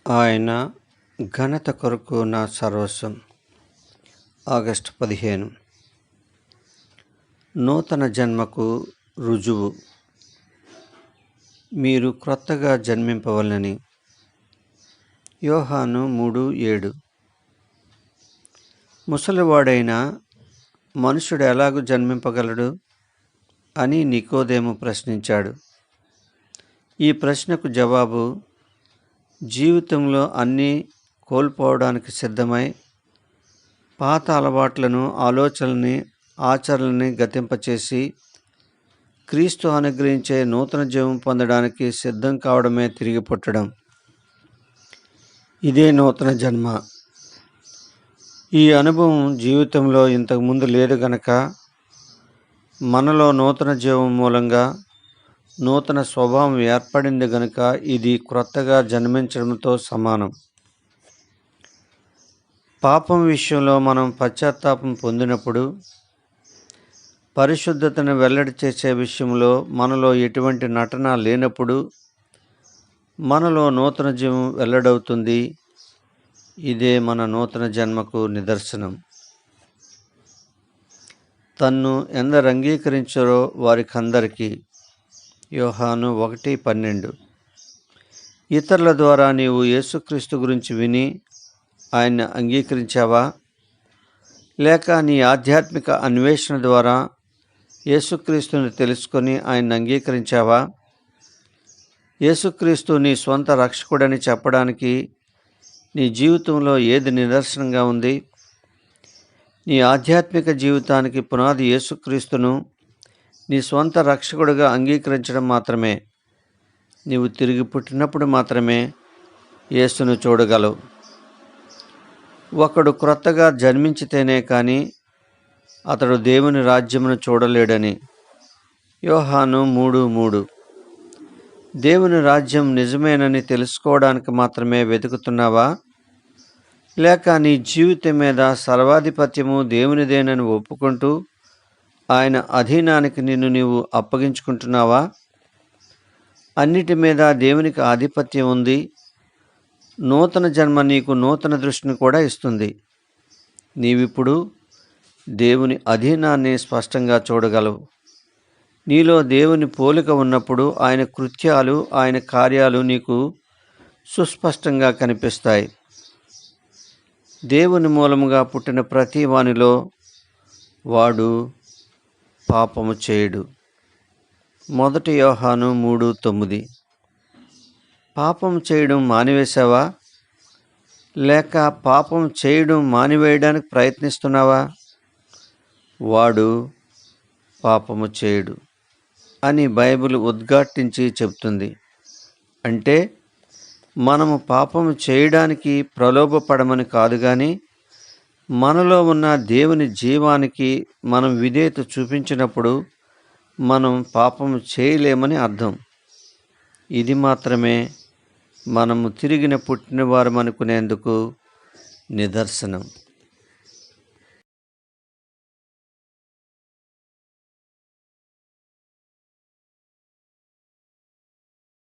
ఆయన ఘనత కొరకు నా సర్వస్వం. ఆగస్టు 15. నూతన జన్మకు రుజువు. మీరు క్రొత్తగా జన్మింపవలనని. యోహాను 3:7. ముసలివాడైన మనుషుడు ఎలాగూ జన్మింపగలడు అని నికోదేము ప్రశ్నించాడు. ఈ ప్రశ్నకు జవాబు, జీవితంలో అన్నీ కోల్పోవడానికి సిద్ధమై పాత అలవాట్లను, ఆలోచనల్ని, ఆచరణల్ని గతింపచేసి క్రీస్తు అనుగ్రహించే నూతన జీవం పొందడానికి సిద్ధం కావడమే తిరిగి పుట్టడం. ఇదే నూతన జన్మ. ఈ అనుభవం జీవితంలో ఇంతకుముందు లేదు గనక మనలో నూతన జీవం మూలంగా నూతన స్వభావం ఏర్పడింది గనుక ఇది క్రొత్తగా జన్మించడంతో సమానం. పాపం విషయంలో మనం పశ్చాత్తాపం పొందినప్పుడు, పరిశుద్ధతను వెల్లడి చేసే విషయంలో మనలో ఎటువంటి నటన లేనప్పుడు మనలో నూతన జీవం వెల్లడవుతుంది. ఇదే మన నూతన జన్మకు నిదర్శనం. తన్ను ఎందరు అంగీకరించారో వారికందరికీ. యోహాను 1:12. ఇతరుల ద్వారా నీవు యేసుక్రీస్తు గురించి విని ఆయన్ని అంగీకరించావా? లేక నీ ఆధ్యాత్మిక అన్వేషణ ద్వారా యేసుక్రీస్తుని తెలుసుకొని ఆయన్ని అంగీకరించావా? యేసుక్రీస్తు నీ స్వంత రక్షకుడని చెప్పడానికి నీ జీవితంలో ఏది నిదర్శనంగా ఉంది? నీ ఆధ్యాత్మిక జీవితానికి పునాది యేసుక్రీస్తును నీ స్వంత రక్షకుడిగా అంగీకరించడం మాత్రమే. నీవు తిరిగి పుట్టినప్పుడు మాత్రమే యేసును చూడగలవు. ఒకడు క్రొత్తగా జన్మించితేనే కానీ అతడు దేవుని రాజ్యమును చూడలేడని. యోహాను 3:3. దేవుని రాజ్యం నిజమేనని తెలుసుకోవడానికి మాత్రమే వెతుకుతున్నావా? లేక నీ జీవితం మీద సర్వాధిపత్యము దేవునిదేనని ఒప్పుకుంటూ ఆయన అధీనానికి నిన్ను నీవు అప్పగించుకుంటున్నావా? అన్నిటి మీద దేవునికి ఆధిపత్యం ఉంది. నూతన జన్మ నీకు నూతన దృష్టిని కూడా ఇస్తుంది. నీవిప్పుడు దేవుని అధీనాన్ని స్పష్టంగా చూడగలవు. నీలో దేవుని పోలిక ఉన్నప్పుడు ఆయన కృత్యాలు, ఆయన కార్యాలు నీకు సుస్పష్టంగా కనిపిస్తాయి. దేవుని మూలముగా పుట్టిన ప్రతి వానిలో వాడు పాపము చేయడు. 1 యోహాను 3:9. పాపం చేయడం మానివేశావా? లేక పాపం చేయడం మానివేయడానికి ప్రయత్నిస్తున్నావా? వాడు పాపము చేయడు అని బైబిల్ ఉద్ఘాటించి చెబుతుంది. అంటే మనము పాపము చేయడానికి ప్రలోభపడమని కాదు కానీ మనలో ఉన్న దేవుని జీవానికి మనం విధేయత చూపించినప్పుడు మనం పాపము చేయలేమని అర్థం. ఇది మాత్రమే మనము తిరిగిన పుట్టిన వారం అనుకునేందుకు నిదర్శనం.